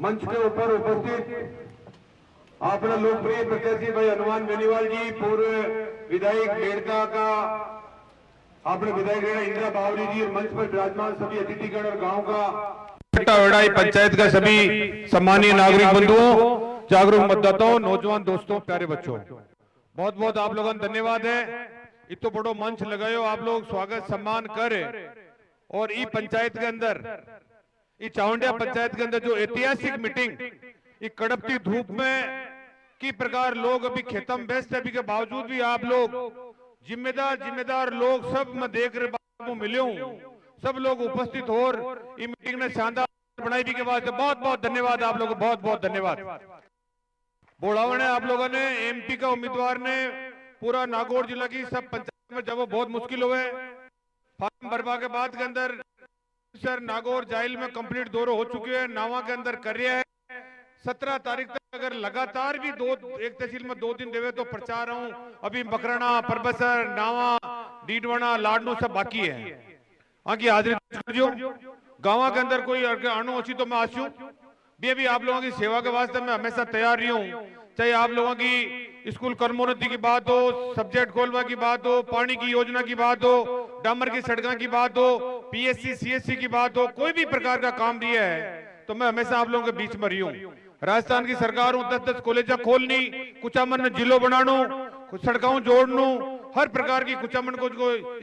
मंच के ऊपर उपस्थित अपना लोकप्रिय प्रत्याशी भाई हनुमान बेनीवाल जी, पूर्व विधायक मेड़ता का अपने विधायक इंदिरा बावरी जी, और मंच पर विराजमान सभी अतिथिगण और गांव का वड़ाई पंचायत का सभी सम्मानीय नागरिक बंधुओं, जागरूक मतदाताओं, नौजवान दोस्तों, प्यारे बच्चों, बहुत बहुत आप लोगों का धन्यवाद है। इतो बड़ो मंच लगायो आप लोग, स्वागत सम्मान कर। और ई पंचायत के अंदर, ई चावंडिया पंचायत के अंदर जो ऐतिहासिक मीटिंग, ये कड़पती धूप में की प्रकार लोग अभी खेतों में व्यस्त है, अभी के बावजूद भी आप लोग जिम्मेदार लोग सब मैं देख रहे मिले हूं, सब लोग उपस्थित हो ये मीटिंग ने शानदार बनाई भी के बाद बहुत बहुत धन्यवाद आप लोगों को, बहुत बहुत धन्यवाद। बोड़ावा ने आप लोगों ने एमपी का उम्मीदवार ने पूरा नागौर जिला की सब पंचायत में जब वो बहुत मुश्किल हुए, फॉर्म भरवा के बाद के अंदर सर नागौर जाइल में कंप्लीट दौरे हो चुके हैं, नावा के अंदर कर रहे हैं। 17 तारीख तक अगर लगातार भी एक तहसील में 2 दिन देवे तो प्रचार हूं। अभी मकराना, परबसर, नावा, डीडवाना, लाडनू सब बाकी है। आगे हाजिरी जो गाँव के अंदर कोई आणु अच्छी तो मैं आशू भी आप लोगों की सेवा के वास्ते मैं हमेशा तैयार रही हूँ। चाहे आप लोगों की स्कूल कर्मोन्नति की बात हो, सब्जेक्ट खोलवा की बात हो, पानी की योजना की बात हो, डामर की सड़कों की बात हो, पीएससी सीएससी की बात हो, कोई भी प्रकार का काम दिया है तो मैं हमेशा आप लोगों के बीच में रही हूँ। राजस्थान की सरकार हूँ 10-10 कॉलेजा खोलनी, कुचामन में जिलो बनानो, सड़कों जोड़नू, हर प्रकार की कुचामन को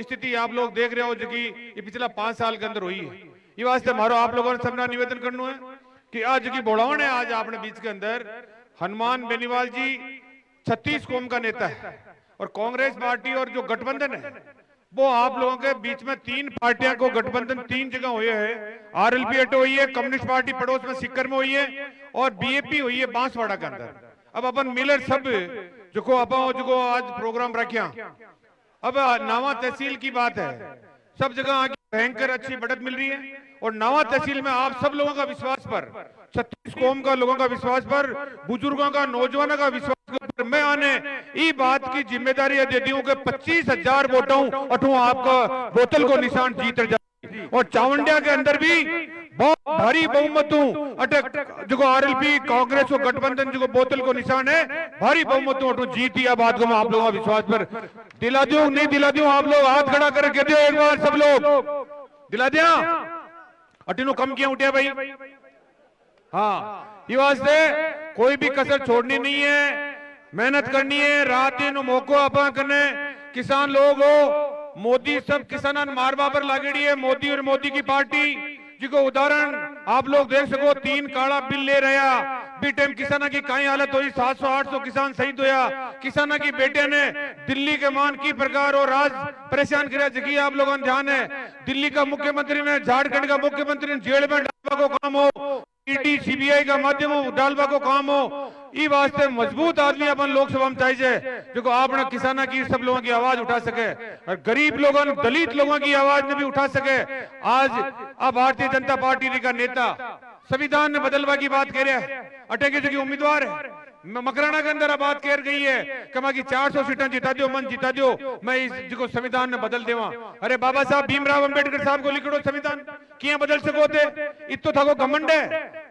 स्थिति आप लोग देख रहे हो जो कि ये पिछला 5 साल के अंदर हुई है। ये वास्ते हमारो आप लोगों ने सबना निवेदन करना है कि आज की बोड़ावन है, आज आपने बीच के अंदर हनुमान बेनीवाल जी 36 कौम का नेता है और कांग्रेस पार्टी और जो गठबंधन है वो आप लोगों के बीच में 3 पार्टियां को गठबंधन 3 जगह हुए है। आरएलपी हटो हुई है, कम्युनिस्ट पार्टी पड़ोस में सिक्कर में हुई है और बीएपी हुई है बांसवाड़ा के अंदर। अब अपन मिलर सब जो आज प्रोग्राम रखिया, अब नावा तहसील की बात है, सब जगह भयंकर अच्छी बढ़त मिल रही है और नावा तहसील में आप सब लोगों का विश्वास पर, 36 कौम का लोगों का विश्वास पर, बुजुर्गों का, नौजवानों का विश्वास पर मैं आने ई बात की जिम्मेदारी दे दी हूं कि 25,000 वोटों अठू आपका बोतल को निशान जीत जाए और चावंडिया के अंदर भी बहुत भारी बहुमतों अटक जो आरएलपी कांग्रेस और गठबंधन जो बोतल को निशान है, भारी बहुमतों अठू जीती है बात को मैं आप लोगों का विश्वास पर दिला दूं। नहीं दिला दूं आप लोग हाथ खड़ा करके दो एक बार, सब लोग दिला दिया। अटीनो कम किया उठिया भाई, हाँ ये वास्ते कोई भी कसर छोड़नी नहीं है, मेहनत करनी है, रात दिन मौको अपा करने। किसान लोग हो, मोदी सब किसान मारवा पर लागेड़ी है, मोदी और मोदी की पार्टी जिको उदाहरण आप लोग देख सको, 3 काला बिल ले रहा बी टाइम किसाना की कई हालत हुई, 700-800 किसान शहीद होया, किसाना की बेटे ने दिल्ली के मान की प्रकार और राज परेशान किया जगी आप लोगों ने ध्यान है। दिल्ली का मुख्यमंत्री ने, झारखंड का मुख्यमंत्री ने जेल में डालवा को काम हो, ईडी सीबीआई का माध्यम हो डालवा को काम हो, ई वास्ते मजबूत आदमी अपन लोकसभा में चाहिए जो आपने किसाना की सब लोगों की आवाज उठा सके और गरीब लोगों, दलित लोगों की आवाज ने भी उठा सके। आज अब भारतीय जनता पार्टी का नेता संविधान ने बदलवा की बात कह रहे हैं, अटेके जो की उम्मीदवार है मकराना के अंदर बात कह गई है कि 400 सीटें जिता दो, मन जिता दो, मैं इस जो संविधान ने बदल देवा। अरे बाबा साहब भीमराव अंबेडकर साहब को लिखो संविधान किया बदल सको थे, इतो था को घमंड है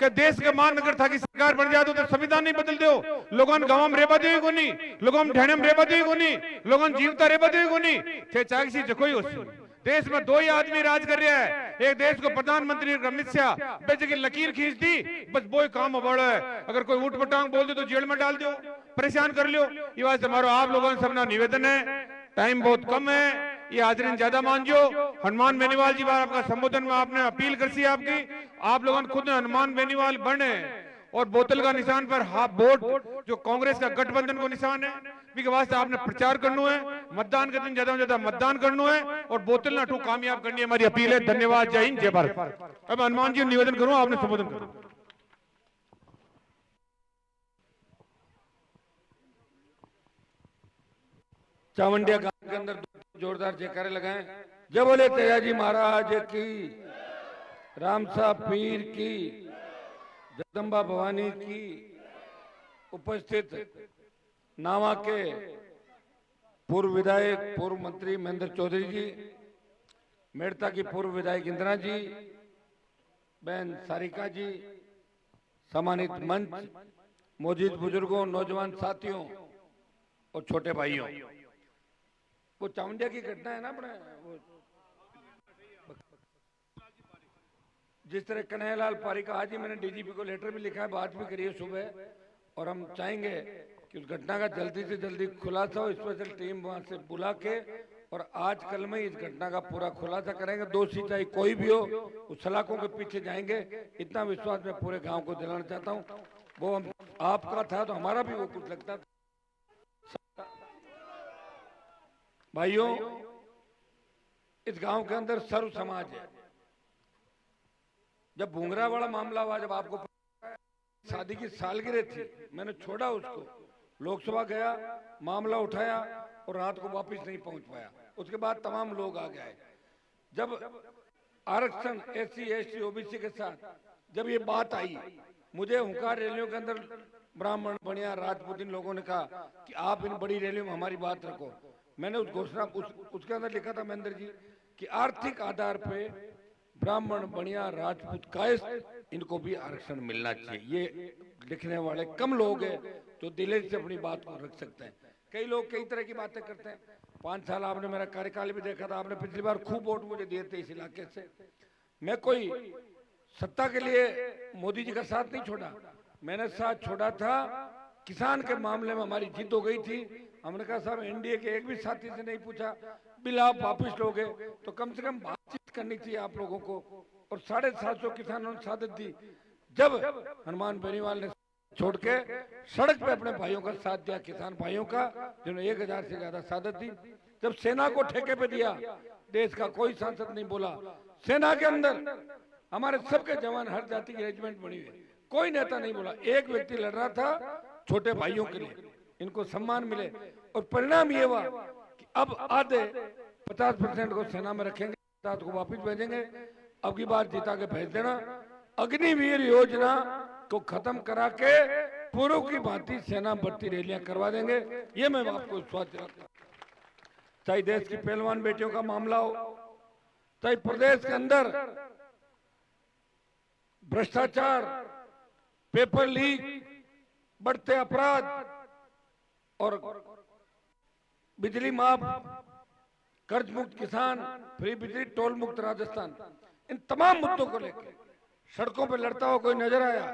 कि देश के मान अगर था कि सरकार बन जाए तो संविधान नहीं बदल दो। लोगों गांव में रेबा दे को नहीं, लोगों ढेणे में रेबा दे को नहीं, लोगों जीवता रेबा दे को नहीं थे, चाहे जकोई हो। देश में 2 ही आदमी राज कर रहा है, एक देश को प्रधानमंत्री अमित शाह बेचे की लकीर खींच दी, बस वो ही काम बड़ा है। अगर कोई उठ पटांग बोल दे तो जेल में डाल दो, परेशान कर लो। ये बात हमारा आप लोगों से सबना निवेदन है, टाइम बहुत कम है, ये हाजिरीन ज्यादा मान जो। हनुमान बेनीवाल जी बार आपका संबोधन में आपने अपील कर सी आपकी, आप लोगों ने खुद हनुमान बेनीवाल बने और बोतल का निशान पर हाफ वोट जो कांग्रेस का गठबंधन को निशान है के वास्ते आपने प्रचार करना है, मतदान के दिन ज्यादा से ज्यादा मतदान करना है और बोतल ना कामयाब करनी है, हमारी अपील है। धन्यवाद, जय हिंद, जय भारत। अब हनुमान जी निवेदन करूं, आपने संबोधन करो। चावंडिया गांव के अंदर जोरदार जयकारे लगाएं। जय बोले तेजाजी महाराज की, राम साहब पीर की, जगदम्बा भवानी की। उपस्थित नावा के पूर्व विधायक, पूर्व मंत्री महेंद्र चौधरी जी, मेड़ता की पूर्व विधायक इंदिरा जी, बहन सारिका जी, सम्मानित मंच, मौजूद बुजुर्गों, नौजवान साथियों और छोटे भाइयों, वो चामुंडिया की घटना है ना अपने, वो जिस तरह कन्हैयालाल पारिक का आज ही मैंने डीजीपी को लेटर भी लिखा है, बात भी करी है सुबह, और हम चाहेंगे कि उस घटना का जल्दी से जल्दी खुलासा हो, स्पेशल टीम वहां से बुला के और आज कल में इस घटना का पूरा खुलासा करेंगे। दोषी चाहे कोई भी हो, उस सलाखों के पीछे जाएंगे, इतना विश्वास मैं पूरे गांव को दिलाना चाहता हूं। वो हम आपका था तो हमारा भी वो कुछ लगता था। भाइयों, इस गांव के अंदर सर्व समाज है। जब भूंगरा वाला मामला हुआ, जब आपको शादी की सालगिरह थी, मैंने छोड़ा उसको, लोकसभा गया, मामला उठाया और रात को वापस नहीं पहुंच पाया। उसके बाद तमाम लोग आ गए। जब आरक्षण एससी एसटी ओबीसी के साथ जब ये बात आई, मुझे हुंकार रैलियों के अंदर ब्राह्मण बनिया राजपूतिन लोगों ने कहा कि आप इन बड़ी रैलियों में हमारी बात रखो। मैंने उस घोषणा उसके अंदर लिखा था महेंद्र जी कि आर्थिक आधार पे ब्राह्मण बनिया राजपूत कायस्थ इनको भी आरक्षण मिलना चाहिए। ये लिखने वाले कम लोग हैं जो दिल से अपनी बात को रख सकते हैं। कई लोग कई तरह की बातें करते हैं। 5 साल आपने मेरा कार्यकाल भी देखा था, आपने पिछली बार खूब वोट मुझे दिए थे इस इलाके से। मैं कोई सत्ता के लिए मोदी जी का साथ नहीं छोड़ा, मैंने साथ छोड़ा था किसान के मामले में हमारी जीत हो गई थी। हमने कहा साहब एनडीए के एक भी साथी से नहीं पूछा, बिल आप वापिस लोगे तो कम से कम बातचीत करनी चाहिए आप लोगों को। और 750 किसानों ने शहादत दी। जब हनुमान बेनीवाल ने छोड़ के सड़क पे अपने भाइयों का साथ दिया, किसान भाइयों का, जिन्होंने 1000 से ज्यादा शहादत दी। जब सेना को ठेके पे दिया, देश का कोई सांसद नहीं बोला। सेना के अंदर हमारे सबके जवान, हर जाति की रेजिमेंट बनी हुई, कोई नेता नहीं बोला। एक व्यक्ति लड़ रहा था छोटे भाइयों के लिए, इनको सम्मान मिले। और परिणाम ये हुआ कि अब आधे 50% को सेना में रखेंगे, 50 को वापिस भेजेंगे। अब की बार जीता के भेज देना। अग्निवीर योजना को खत्म करा के पूर्व की भांति सेना भर्ती रैलियां करवा देंगे, ये मैं आपको विश्वास दिलाता हूं। चाहे देश की पहलवान बेटियों का मामला हो, चाहे प्रदेश के अंदर भ्रष्टाचार, पेपर लीक, बढ़ते अपराध और बिजली माफ, कर्ज मुक्त किसान, फ्री बिजली, टोल मुक्त राजस्थान, इन तमाम मुद्दों को लेकर सड़कों पर लड़ता हुआ कोई नजर आया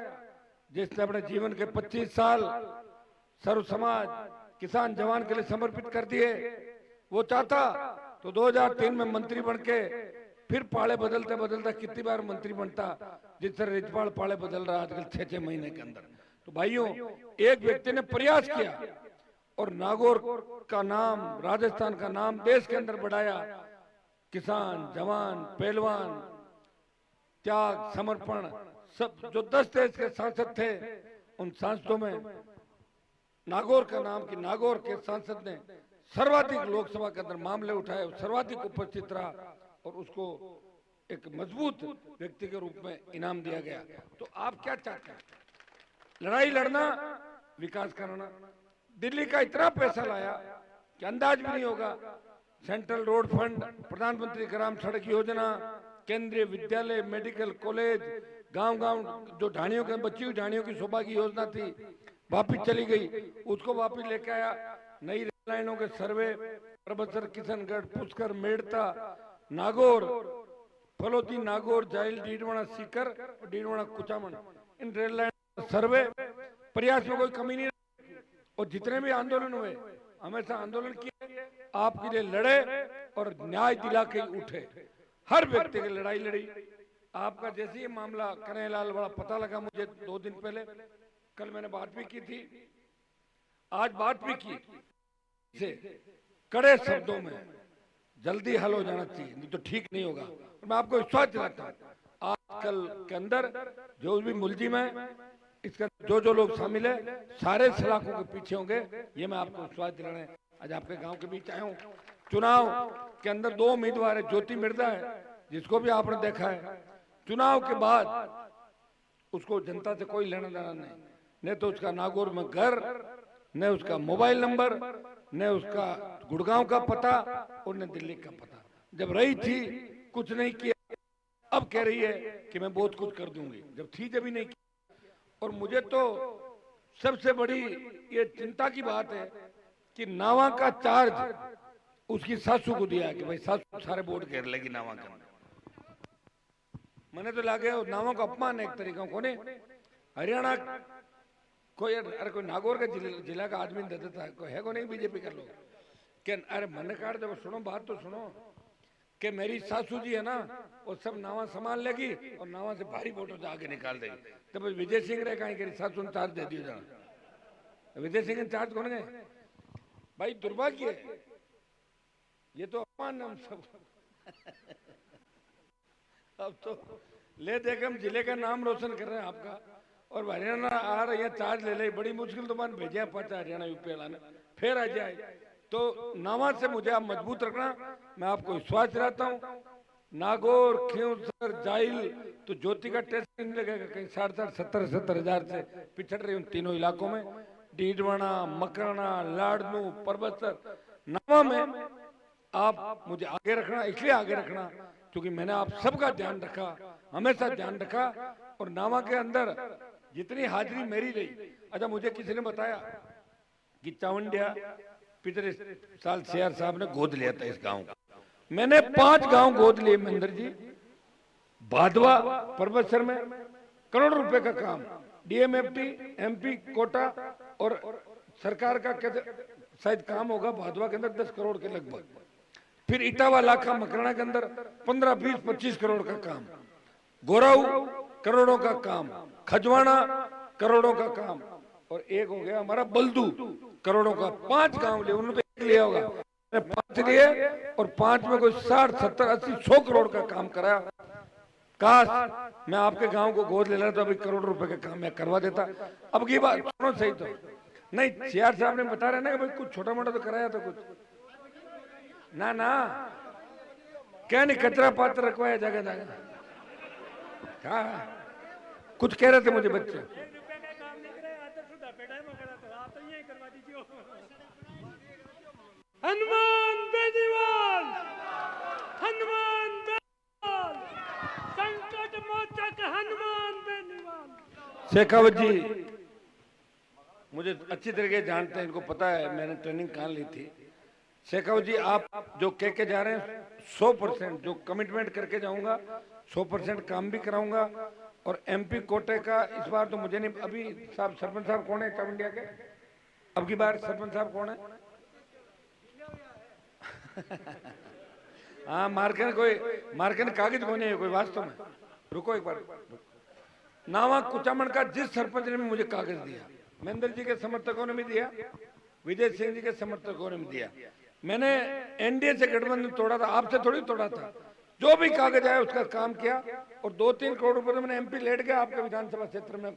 जिसने अपने जीवन के 25 साल सर्व समाज किसान जवान के लिए समर्पित कर दिए? वो चाहता तो 2003 में मंत्री बन के फिर पाले बदलते बदलता कितनी बार मंत्री बनता, जिस तरह रिजपाल पाले बदल रहा आजकल 6-6 महीने के अंदर। तो भाइयों, एक व्यक्ति ने प्रयास किया और नागौर का नाम, राजस्थान का नाम देश के अंदर बढ़ाया। किसान, जवान, पहलवान, त्याग, समर्पण, सब जो 10 देश के सांसद थे, उन सांसदों में नागौर का नाम कि नागौर के सांसद ने सर्वाधिक लोकसभा के अंदर मामले उठाए, सर्वाधिक उपस्थित रहा और उसको एक मजबूत व्यक्ति के रूप में इनाम दिया गया। तो आप क्या चाहते हैं? लड़ाई लड़ना, विकास करना। दिल्ली का इतना पैसा लाया कि अंदाज भी नहीं होगा। सेंट्रल रोड फंड, प्रधानमंत्री ग्राम सड़क योजना, केंद्रीय विद्यालय, मेडिकल कॉलेज, गांव-गांव जो ढाणियों के बची हुई ढाणियों की शोभा की योजना थी, वापिस चली गई, उसको वापिस लेके आया। नई रेल लाइनों के सर्वे, परबतसर, किशनगढ़, पुष्कर, मेड़ता, नागौर, फलोदी, नागौर, जाइल, डीडवाना, सीकर और डीडवाना, कुचामन, इन रेल लाइन सर्वे प्रयास में कोई कमी नहीं। और जितने भी आंदोलन हुए, हमेशा आंदोलन किए, आपके लिए लड़े और न्याय दिला के उठे। हर व्यक्ति की लड़ाई लड़ी। आपका जैसे ही मामला कन्हैयालाल वाला पता लगा मुझे 2 दिन पहले, कल मैंने बात भी की थी, आज बात भी की से कड़े शब्दों में जल्दी हल हो जाना चाहिए, नहीं तो ठीक नहीं होगा। और मैं आपको विश्वास दिलाता हूँ आजकल के अंदर जो भी मुलजिम है, इसका जो लोग शामिल है, सारे सलाखों के पीछे होंगे, ये मैं आपको विश्वास दिलाने आज आपके गांव के बीच आया हूँ। चुनाव के अंदर 2 उम्मीदवार है, ज्योति मिर्धा है जिसको भी आपने देखा है। चुनाव के बाद उसको जनता से कोई लेना देना नहीं, न तो उसका नागौर में घर, न उसका मोबाइल नंबर, न उसका गुड़गांव का पता और न दिल्ली का पता। जब रही थी कुछ नहीं किया, अब कह रही है कि मैं बहुत कुछ कर दूंगी। जब थी जब ही नहीं किया। और मुझे तो सबसे बड़ी ये चिंता की बात है कि नावा का चार्ज उसकी सासू को दिया कि भाई सासू सारे वोट घेर लेगी नावा के अंदर। मैंने तो लागे नावा का अपमान है एक तरीका को नहीं। हरियाणा कोई अरे कोई नागौर का जिला का आदमी दे देता है, कोई है को नहीं बीजेपी का लोग कि अरे मन काट दो, सुनो बात तो सुनो कि मेरी सासू जी है ना वो सब नावा संभाल लेगी और नावा से भारी वोटों से आगे निकाल देगी। तो बस विजय सिंह रे कहीं करी सासू ने चार्ज दे दियो जाना। विजय सिंह ने चार्ज कौन गए भाई? दुर्भाग्य है, ये तो अपमान हम सब। अब तो ले देख हम जिले का नाम रोशन कर रहे हैं आपका, और हरियाणा आ रही है चार्ज ले ले, बड़ी मुश्किल तो मान भेजे पाचा हरियाणा यूपी वाला ने फिर आ जाए। तो नावा से मुझे आप मजबूत रखना, मैं आपको विश्वास दिलाता हूँ। नागौर, खींवसर, जाइल तो ज्योति का टेस्ट नहीं लगेगा कहीं 60,000-70,000 से पिछड़ रही उन तीनों इलाकों में। डीडवाना, मकराना, लाडनू, परबतसर, नावा में आप मुझे आगे रखना, इसलिए आगे रखना क्योंकि मैंने आप सबका ध्यान रखा, हमेशा ध्यान रखा। और नावा के अंदर जितनी हाजिरी मेरी रही, अच्छा मुझे किसी ने बताया कि चावंडिया पिछले साल सीआर साहब ने गोद लिया था इस गांव का। मैंने 5 गांव गोद लिए महेंद्र जी। भादवा परबतसर में करोड़ रुपए का काम, डीएमएफटी, एमपी कोटा और सरकार का शायद काम होगा भादवा के अंदर 10 करोड़ के लगभग। फिर इटावा लाखा मकराना के अंदर 15, 20, 25 करोड़ का काम, गोराऊ करोड़ों का काम, खजवाना करोड़ों का काम, और एक हो गया हमारा बल्दू करोड़ों का। 5 गांव लिए, उन्होंने तो 1 लिया होगा, 5 लिए और 5 में कोई 60, 70, 80, 100 करोड़ का काम कराया। काश मैं आपके गांव को गोद ले लेता तो अभी करोड़ रुपए का काम मैं करवा देता। अब की बात सुनो सही तो नहीं, सीआर साहब ने बता रहे ना कि भाई कुछ छोटा मोटा तो कराया था कुछ ना ना, क्या नहीं कचरा पात्र रखवाया जगह जगह, क्या कुछ कह रहे थे मुझे बच्चे। हनुमान बेनीवाल, हनुमान बेनीवाल, संकट मोचक हनुमान बेनीवाल। शेखावत जी मुझे अच्छी तरीके जानते हैं, इनको पता है मैंने ट्रेनिंग कहाँ ली थी। शेखावत जी आप जो कह के जा रहे हैं 100% जो कमिटमेंट करके जाऊंगा, 100% काम भी कराऊंगा। और एमपी कोटे का इस बार तो मुझे नहीं, अभी साहब सरपंच साहब कौन है चावंडिया के? अब की बार सरपंच साहब कौन है? हाँ मार्केट कागज कोने है कोई वास्तव में। रुको एक बार, नावा कुचामन का जिस सरपंच ने मुझे कागज दिया, महेंद्र जी के समर्थकों ने भी दिया, विजय सिंह जी के समर्थकों ने भी दिया। मैंने एनडीए से गठबंधन तोड़ा था, आपसे थोड़ी तोड़ा था। जो भी कागज आया उसका काम किया, और 2-3 करोड़ रुपए तो मैंने एमपी लेट गया आपके विधानसभा क्षेत्र में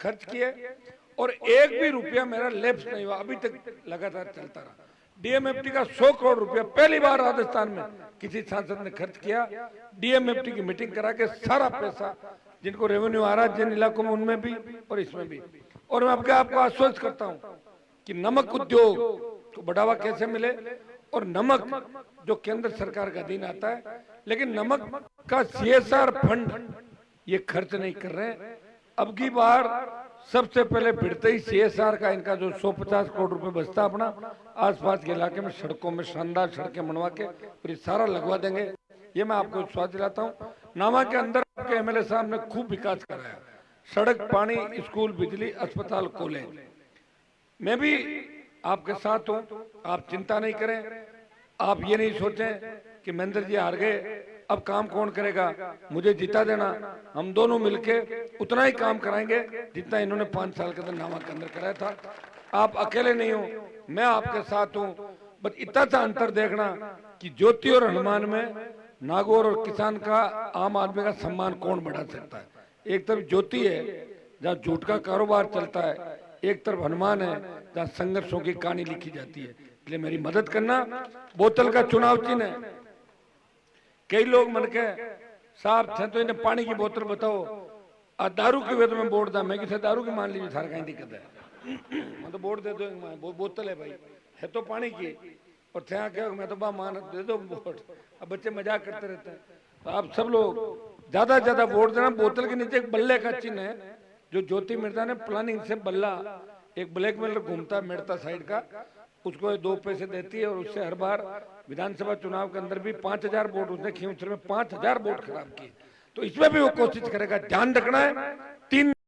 खर्च किए, और 1 भी रुपया मेरा लैप्स नहीं हुआ, अभी तक लगातार चलता रहा। डीएमएफटी का 100 करोड़ रुपया पहली बार राजस्थान में किसी सांसद ने खर्च किया। डीएमएफटी की मीटिंग करा के सारा पैसा जिनको रेवेन्यू आ रहा है जिन इलाकों में उनमें भी और इसमें भी। और मैं आपको आश्वस्त करता हूं कि नमक उद्योग को बढ़ावा कैसे मिले, और नमक जो केंद्र सरकार का अधीन आता है, लेकिन नमक का सीएसआर फंड ये खर्च नहीं कर रहे हैं। अब की बार सबसे पहले भिड़ते ही सीएसआर का इनका जो 150 करोड़ रुपए बचता अपना आसपास के इलाके में सड़कों में शानदार सड़कें बनवा के फिर सारा लगवा देंगे, ये मैं आपको विश्वास दिलाता हूँ। नावा के अंदर आपके एमएलए साहब ने खूब विकास कराया, सड़क, पानी, स्कूल, बिजली, अस्पताल, कॉलेज। मैं भी आपके साथ हूँ, आप चिंता नहीं करें। आप ये नहीं सोचें कि महेंद्र जी हार गए अब काम कौन करेगा, मुझे जिता देना, हम दोनों मिलके उतना ही काम कराएंगे जितना इन्होंने 5 साल के अंदर नावा के अंदर कराया था। आप अकेले नहीं हो, मैं आपके साथ हूँ। बस इतना सा अंतर देखना कि ज्योति और हनुमान में नागौर और किसान का, आम आदमी का सम्मान कौन बढ़ा सकता है। एक तरफ ज्योति है जहाँ झूठ का कारोबार चलता है, एक तरफ हनुमान है जहाँ संघर्षों की कहानी लिखी जाती है। इसलिए मेरी मदद करना। बोतल का चुनाव चिन्ह है, कई लोग मन के साहब थे तो इन्हें पानी की बोतल बताओ, दारू की वे तो मैं बोर्ड दा, मैं किसे दारू की मान लीजिए, थार कहीं दिक्कत है, मैं तो बोर्ड दे दो, बोतल है भाई, है तो पानी की, और थे क्या मैं तो बा मान दे दो वोट। अब बच्चे मजाक करते रहते हैं, तो आप सब लोग ज्यादा से ज्यादा वोट देना। बोतल के नीचे एक बल्ले का चिन्ह है, जो ज्योति मेड़ता ने प्लानिंग से बल्ला एक ब्लैकमेलर घूमता है मेड़ता साइड का, उसको ये 2 पैसे देती है और उससे हर बार विधानसभा चुनाव के अंदर भी 5000 वोट उसने खींचर में 5000 वोट खराब किए। तो इसमें भी वो कोशिश करेगा। ध्यान रखना है 3